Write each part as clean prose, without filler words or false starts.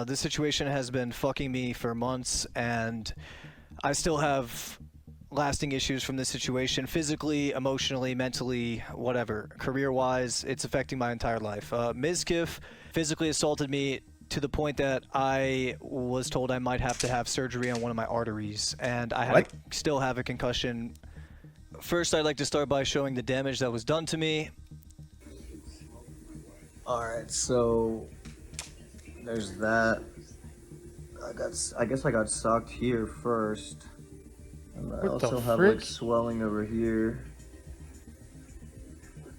This situation has been fucking me for months, and I still have lasting issues from this situation, physically, emotionally, mentally, whatever. Career-wise, it's affecting my entire life. Mizkif physically assaulted me to the point that I was told I might have to have surgery on one of my arteries, and I still have a concussion. First, I'd like to start by showing the damage that was done to me. Alright, so there's that. I guess I got socked here first. And I also have like swelling over here.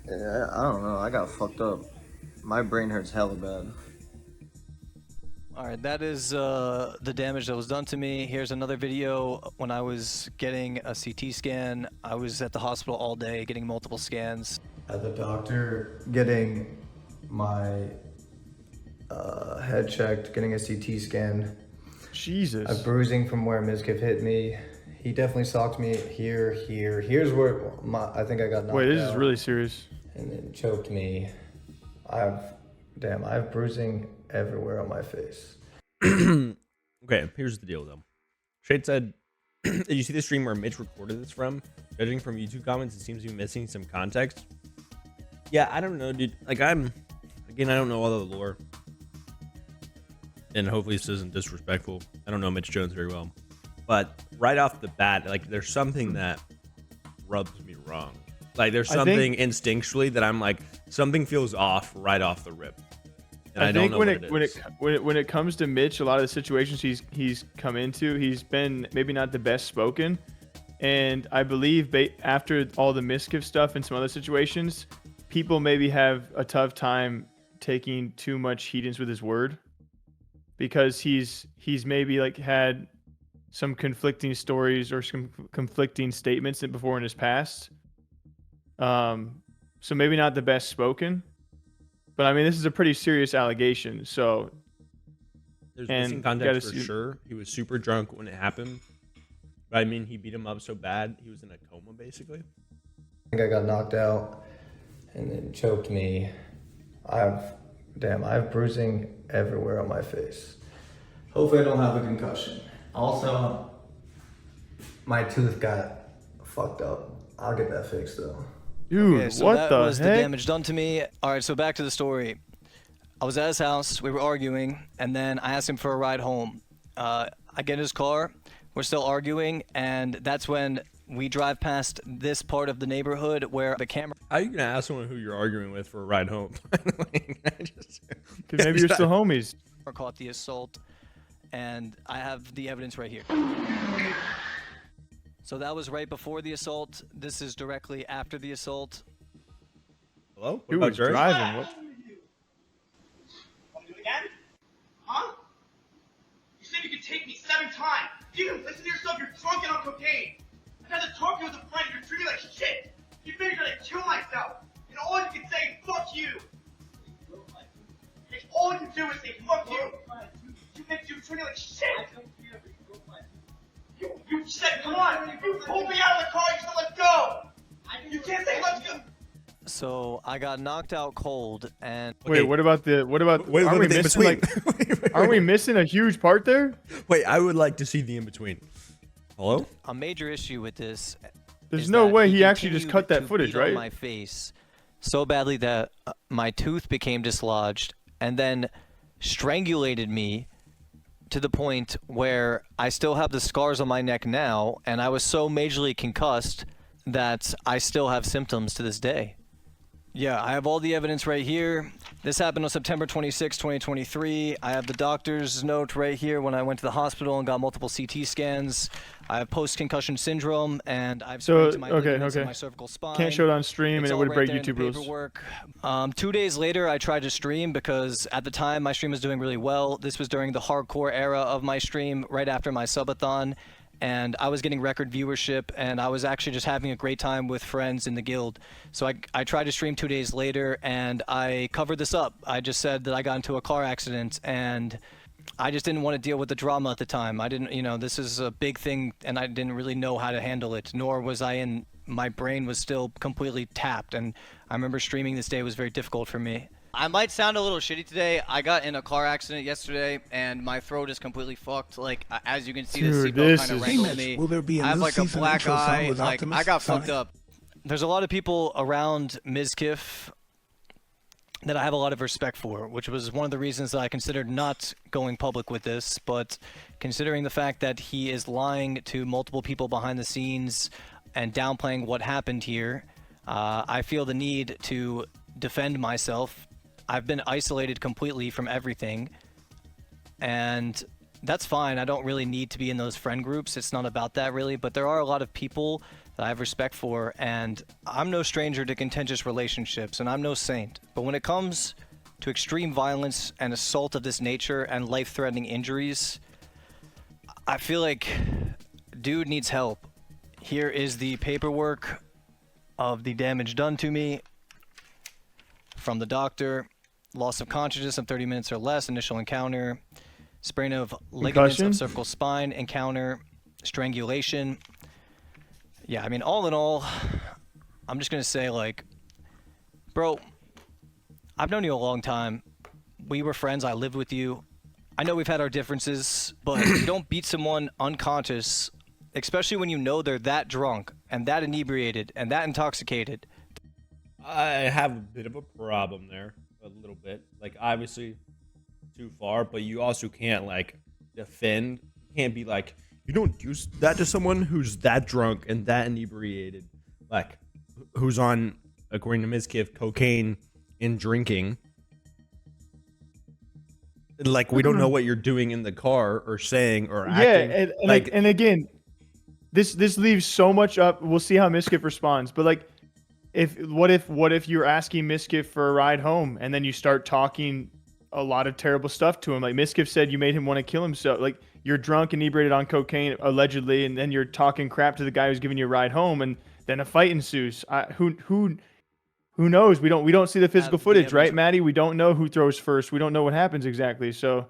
Yeah, I don't know, I got fucked up. My brain hurts hella bad. Alright, that is the damage that was done to me. Here's another video when I was getting a CT scan. I was at the hospital all day getting multiple scans. At the doctor, getting my head checked, getting a CT scan. Jesus. A bruising from where Mizkif hit me. He definitely socked me here. Here's where I think I got knocked out. Wait, this is really serious. And then choked me. I have bruising everywhere on my face. Okay, here's the deal though. Shade said, did you see the stream where Mitch recorded this from? Judging from YouTube comments, it seems to be missing some context. Yeah, I don't know, dude. Like, I don't know all the lore. And hopefully this isn't disrespectful. I don't know Mitch Jones very well. But right off the bat, like, there's something that rubs me wrong. Like, there's something instinctually that I'm like, something feels off right off the rip. And I don't know when it comes to Mitch, a lot of the situations he's come into, he's been maybe not the best spoken. And I believe after all the Mizkif stuff and some other situations, people maybe have a tough time taking too much heedance with his word, because he's maybe like had some conflicting stories or some conflicting statements before in his past. So maybe not the best spoken, but I mean, this is a pretty serious allegation. So there's missing context for sure. He was super drunk when it happened. But I mean, he beat him up so bad, he was in a coma basically. I think I got knocked out and then choked me. I have bruising everywhere on my face. Hopefully I don't have a concussion. Also, my tooth got fucked up. I'll get that fixed though. Dude, okay, so what that the was heck? the damage done to me. Alright, so back to the story. I was at his house, we were arguing, and then I asked him for a ride home. I get in his car, we're still arguing, and that's when we drive past this part of the neighborhood where the camera... How are you gonna ask someone who you're arguing with for a ride home? Because maybe you're still homies. ...caught the assault, and I have the evidence right here. So that was right before the assault. This is directly after the assault. Hello? Who was driving? What? Want to do it again? Huh? You said you could take me 7 times. You didn't listen to yourself. You're drunk and on cocaine. I tried to talk to you as a friend. You're treating me like shit. You figured I'd kill myself. And all you can say is fuck you. And all you do is say fuck you. You treat me like shit. You said, come on, you pulled me out of the car, you said, let's go! You can't say, let's go! So, I got knocked out cold, and... Wait, what about wait, aren't we missing, like, aren't we missing a huge part there? Wait, I would like to see the in-between. Hello? A major issue with this... There's no way he actually just cut that footage, right? ...my face so badly that my tooth became dislodged, and then strangulated me to the point where I still have the scars on my neck now, and I was so majorly concussed that I still have symptoms to this day. Yeah, I have all the evidence right here. This happened on September 26, 2023. I have the doctor's note right here when I went to the hospital and got multiple CT scans. I have post-concussion syndrome, and I've sprained my ligaments in my cervical spine. Can't show it on stream, and it would break YouTube rules. Paperwork. 2 days later, I tried to stream because at the time my stream was doing really well. This was during the hardcore era of my stream, right after my subathon, and I was getting record viewership, and I was actually just having a great time with friends in the guild. So I tried to stream 2 days later, and I covered this up. I just said that I got into a car accident, and I just didn't want to deal with the drama at the time. I didn't, this is a big thing, and I didn't really know how to handle it, nor was my brain was still completely tapped, and I remember streaming this day was very difficult for me. I might sound a little shitty today. I got in a car accident yesterday, and my throat is completely fucked. Like, as you can see, the Dude, seatbelt this kind of is- Hey, wrangled Mitch, me. will there be a I have new like a season black intro song eye. with Like, Optimus? I got fucked Sorry. up. There's a lot of people around Mizkif that I have a lot of respect for, which was one of the reasons that I considered not going public with this. But considering the fact that he is lying to multiple people behind the scenes and downplaying what happened here, I feel the need to defend myself. I've been isolated completely from everything, and that's fine. I don't really need to be in those friend groups. It's not about that really, but there are a lot of people that I have respect for, and I'm no stranger to contentious relationships, and I'm no saint. But when it comes to extreme violence and assault of this nature and life-threatening injuries, I feel like dude needs help. Here is the paperwork of the damage done to me from the doctor. Loss of consciousness of 30 minutes or less, initial encounter, sprain of ligaments Concussion? of cervical spine, encounter, strangulation. Yeah, I mean, all in all, I'm just going to say, like, bro, I've known you a long time. We were friends. I lived with you. I know we've had our differences, but you don't beat someone unconscious, especially when you know they're that drunk and that inebriated and that intoxicated. I have a bit of a problem there, a little bit. Like, obviously, too far, but you also can't, like, defend. You can't be like, you don't do that to someone who's that drunk and that inebriated, like, who's on, according to Mizkif, cocaine and drinking. Like, we don't know what you're doing in the car or saying or acting. Yeah, and, like, and again, this leaves so much up. We'll see how Mizkif responds. But like, what if you're asking Mizkif for a ride home and then you start talking a lot of terrible stuff to him? Like Mizkif said, you made him want to kill himself. Like you're drunk, inebriated on cocaine allegedly, and then you're talking crap to the guy who's giving you a ride home, and then a fight ensues. Who knows? We don't see the physical the footage, right, evidence- Maddie? We don't know who throws first. We don't know what happens exactly. So,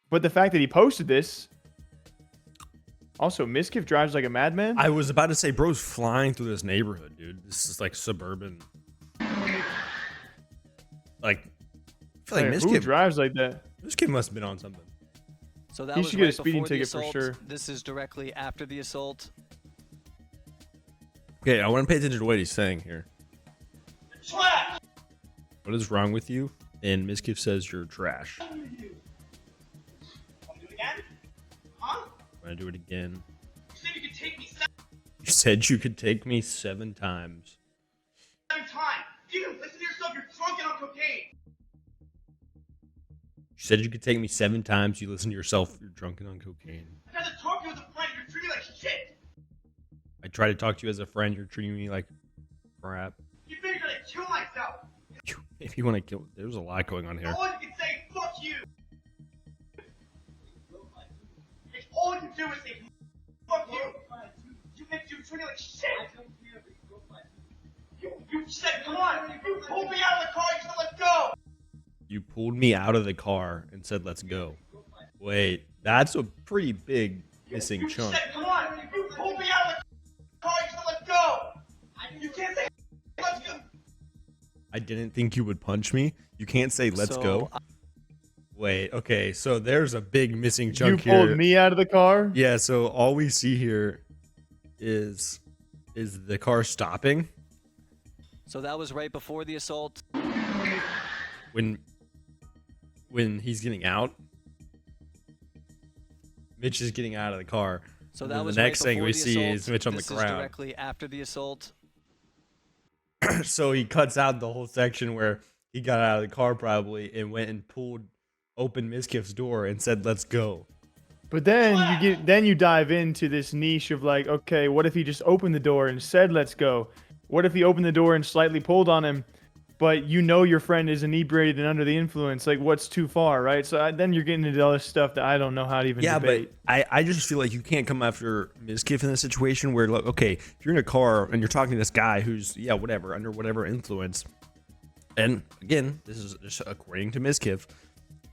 but the fact that he posted this. Also, Mizkif drives like a madman. I was about to say, bro's flying through this neighborhood, dude. This is like suburban. Like, I feel like Who Mizkif drives like that? must have been on something. So that He was should get a right speeding before the ticket for assault. sure. This is directly after the assault. Okay, I want to pay attention to what he's saying here. Trash! What is wrong with you? And Mizkif says you're trash. Want to do it again? Huh? I'm gonna do it again. You said you could take me You said you could take me 7 times. 7 times. You didn't listen to yourself. You're drunk and on cocaine. You said you could take me 7 times. You listen to yourself. You're drunk and on cocaine. I tried to talk to you as a friend. You're treating me like shit. I try to talk to you as a friend. You're treating me like crap. You figured I'd kill myself. If you want to kill, there's a lot going on here. All you can say, fuck you. All you can do is say, fuck you. You treat me like shit. You said, come on. You pulled me out of the car. You said, let's go. You pulled me out of the car and said, let's go. Wait, that's a pretty big missing You chunk. said, come on. You pulled me out of the car. You said, let's go. You can't say, let's go. I didn't think you would punch me. You can't say, let's So, go. Wait, okay, so there's a big missing chunk You here. pulled me out of the car. Yeah, so all we see here is the car stopping So that was right before the assault. when he's getting out. Mitch is getting out of the car. So And that then was the next right thing before we the see assault. is Mitch on the This is ground. directly after the assault. So he cuts out the whole section where he got out of the car probably and went and opened Mizkif's door and said, let's go. But then you dive into this niche of like, okay, what if he just opened the door and said, let's go? What if he opened the door and slightly pulled on him, but you know your friend is inebriated and under the influence? Like, what's too far, right? So then you're getting into all this stuff that I don't know how to even Yeah, debate. but I just feel like you can't come after Mizkif in this situation where, like, okay, if you're in a car and you're talking to this guy who's, yeah, whatever, under whatever influence, and again, this is just according to Mizkif,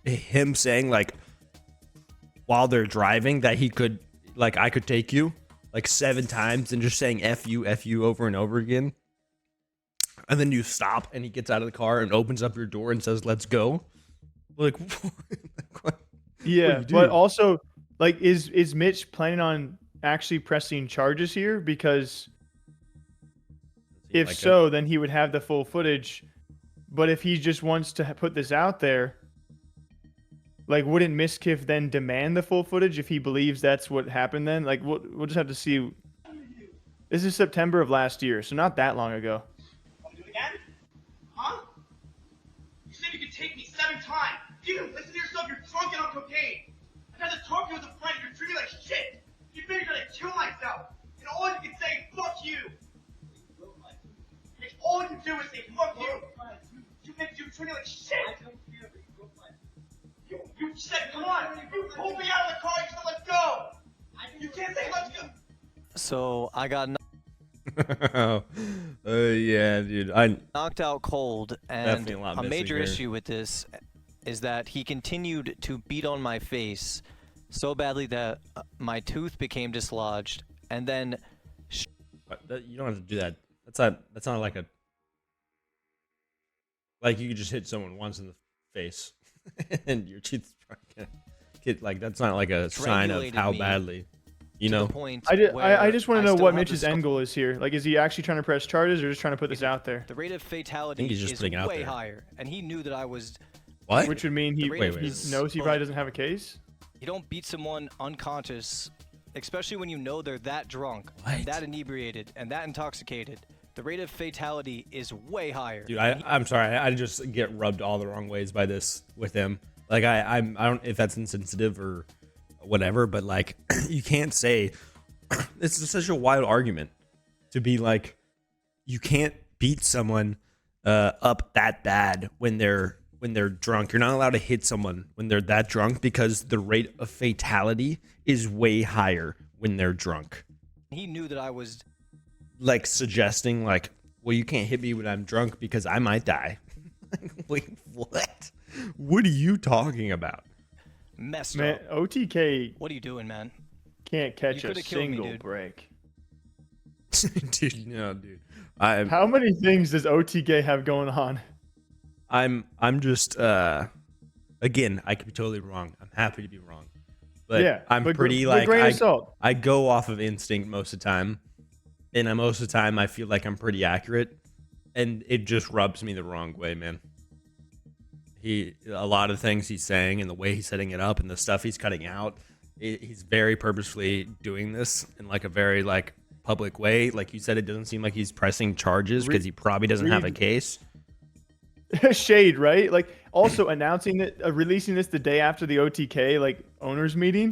him saying, like, while they're driving that he could, like, I could take you, like, 7 times and just saying F you over and over again. and then you stop and he gets out of the car and opens up your door and says, "Let's go." Like, what? Yeah, you do? but also, like, is Mitch planning on actually pressing charges here? Because if Like so, then he would have the full footage. But if he just wants to put this out there, like, wouldn't Mizkif then demand the full footage if he believes that's what happened? Then, like, we'll just have to see. This is September of last year, so not that long ago. Want to do it again? Huh? You said you could take me 7 times. You didn't listen to yourself. You're drunk and on cocaine. I tried to talk to you as a friend. You're treating me like shit. You figured I'd kill myself. And all you can say is fuck you. It's all you do is say fuck you. You treat me like shit. You said come on. You pulled me out of the car. You said let's go. You can't say let's go. So I got yeah, dude. I knocked out cold, and Definitely a lot a missing major here. issue with this is that he continued to beat on my face so badly that my tooth became dislodged, and then you don't have to do that. That's not like a you could just hit someone once in the face and your teeth get like that's not like a sign of Strangulated how me badly, you to know. the point I where just want I to know still what have the Mitch's scar- end goal is here. Like, is he actually trying to press charges or just trying to put this out there? The rate of fatality he's just is putting it out way there. higher, and he knew that I was. What? Which would mean he, rate Wait, of wait. he his knows he bullet- probably doesn't have a case. You don't beat someone unconscious, especially when you know they're that drunk, What? that inebriated, and that intoxicated. The rate of fatality is way higher. Dude, I'm sorry. I just get rubbed all the wrong ways by this with him. Like I don't if that's insensitive or whatever, but like you can't say this is such a wild argument to be like you can't beat someone up that bad when they're drunk. You're not allowed to hit someone when they're that drunk because the rate of fatality is way higher when they're drunk. He knew that I was Like suggesting like, well, you can't hit me when I'm drunk because I might die. Wait, what? What are you talking about? messed Man, up. OTK What are you doing, man? can't catch You a coulda killed me, single dude. break. Dude, no, dude. How many things does OTK have going on? I'm just again, I could be totally wrong. I'm happy to be wrong. But Yeah, I'm but pretty with like grain of salt. I go off of instinct most of the time. And most of the time I feel like I'm pretty accurate. And it just rubs me the wrong way, man. A lot of things he's saying and the way he's setting it up and the stuff he's cutting out, he's very purposefully doing this in like a very like public way. Like you said, it doesn't seem like he's pressing charges because he probably doesn't have a case. Shade, right? Like, also announcing that, releasing this the day after the OTK like owners meeting.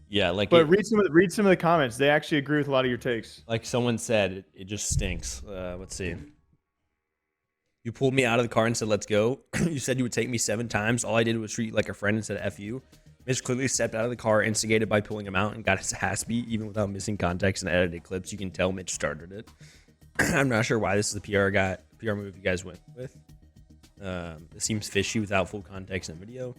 Yeah, like But read some of the comments. They actually agree with a lot of your takes. like someone said, it just stinks. Let's see. You pulled me out of the car and said, "Let's go." You said you would take me 7 times. All I did was treat you like a friend and said "F you." Mitch clearly stepped out of the car, instigated by pulling him out, and got his ass beat. Even without missing context and edited clips, you can tell Mitch started it. I'm not sure why this is the PR move you guys went with. It seems fishy without full context in the video.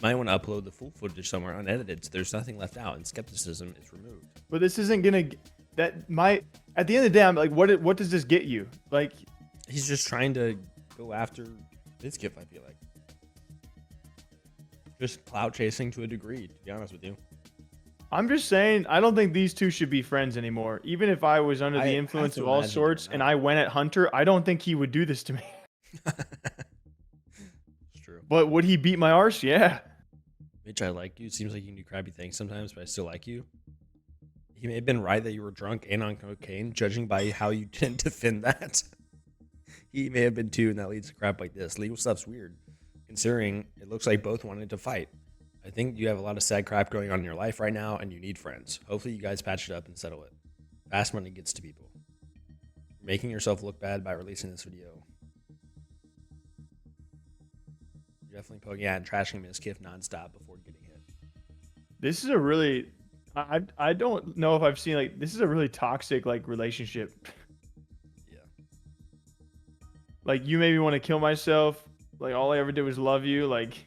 Might want to upload the full footage somewhere unedited, so there's nothing left out, and skepticism is removed. But this isn't gonna. At the end of the day, I'm like, what does this get you? Like, He's just trying to go after Mizkif, I feel like. Just clout chasing to a degree, to be honest with you. I'm just saying, I don't think these two should be friends anymore. Even if I was under I the have influence to of all imagine sorts they're and not. I went at Hunter, I don't think he would do this to me. It's true. But would he beat my arse? Yeah. Mitch, I like you. Seems like you can do crappy things sometimes, but I still like you. He may have been right that you were drunk and on cocaine, judging by how you didn't defend that. He may have been too, and that leads to crap like this. Legal stuff's weird, considering it looks like both wanted to fight. I think you have a lot of sad crap going on in your life right now, and you need friends. Hopefully you guys patch it up and settle it. Fast money gets to people. You're making yourself look bad by releasing this video. You're definitely poking at and trashing Mizkif nonstop before getting hit. This is a really, I don't know if I've seen, like, this is a really toxic, like, relationship. Yeah. Like, you made me want to kill myself. Like, all I ever did was love you. Like,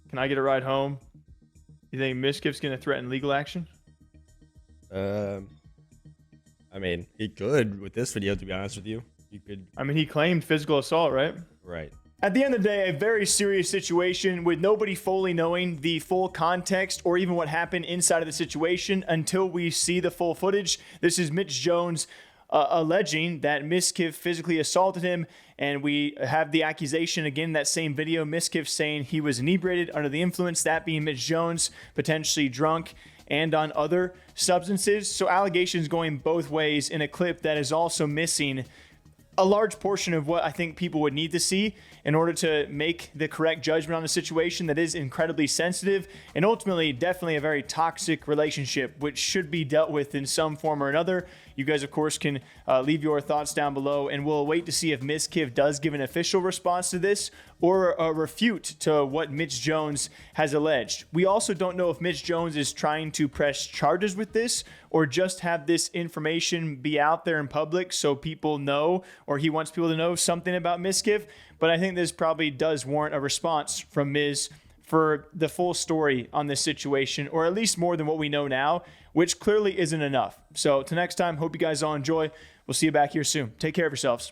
can I get a ride home? You think Mizkif's going to threaten legal action? I mean, he could with this video, to be honest with you. You could, I mean, he claimed physical assault, right? right. At the end of the day, a very serious situation with nobody fully knowing the full context or even what happened inside of the situation until we see the full footage. This is Mitch Jones alleging that Mizkif physically assaulted him, and we have the accusation again in that same video. Mizkif saying he was inebriated, under the influence, that being Mitch Jones, potentially drunk and on other substances. So allegations going both ways in a clip that is also missing a large portion of what I think people would need to see in order to make the correct judgment on a situation that is incredibly sensitive and ultimately definitely a very toxic relationship, which should be dealt with in some form or another. You guys, of course, can leave your thoughts down below, and we'll wait to see if Mizkif does give an official response to this or a refute to what Mitch Jones has alleged. We also don't know if Mitch Jones is trying to press charges with this or just have this information be out there in public so people know, or he wants people to know something about Mizkif. But I think this probably does warrant a response from Miz for the full story on this situation, or at least more than what we know now, which clearly isn't enough. So till next time, hope you guys all enjoy. We'll see you back here soon. Take care of yourselves.